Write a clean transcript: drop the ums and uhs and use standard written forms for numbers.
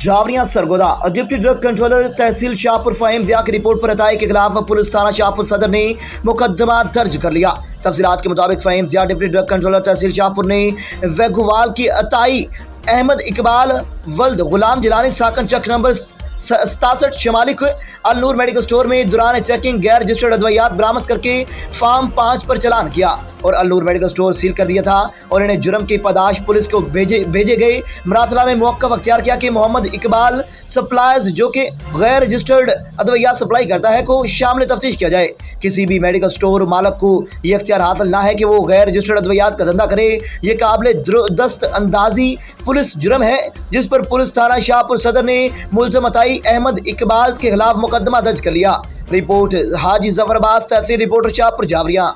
Javeria Sargodha deputy drug controller तहसील शाहपुर फ़हीम ज़िया की report पर अताई के खिलाफ पुलिस थाना शाहपुर सदर ने मुकदमा दर्ज कर लिया। तफसीलात के मुताबिक Faheem Zia deputy drug controller तहसील शाहपुर ने वेगुवाल की अताई अहमद इकबाल वल्द गुलाम जिलानी साकन चक नंबर 67 शमालिक अल नूर मेडिकल स्टोर में दौरान चेकिंग गैर रजिस्टर्ड अद्वियात बरामद करके फार्म 5 पर चालान किया और अल नूर मेडिकल स्टोर सील कर दिया था और इन्हें जुर्म की पादाश पुलिस को भेजे गए मरातला में मौक़िफ़ अख्तियार किया कि मोहम्मद इकबाल सप्लायर्स जो कि गैर रजिस्टर्ड अद्वियात सप्लाई करता है को शामिल तफ्तीश किया जाए। किसी भी मेडिकल स्टोर मालक को यह अख्तियार हासिल ना है कि वो गैर रजिस्टर्ड अद्वियात का धंधा करे। ये काबिल दस्त अंदाजी पुलिस जुर्म है जिस पर पुलिस थाना शाहपुर सदर ने मुलज़म अताई अहमद इकबाल के खिलाफ मुकदमा दर्ज कर लिया। रिपोर्ट हाजी जफर अब्बास, तहसील रिपोर्टर शाहपुर जावरिया।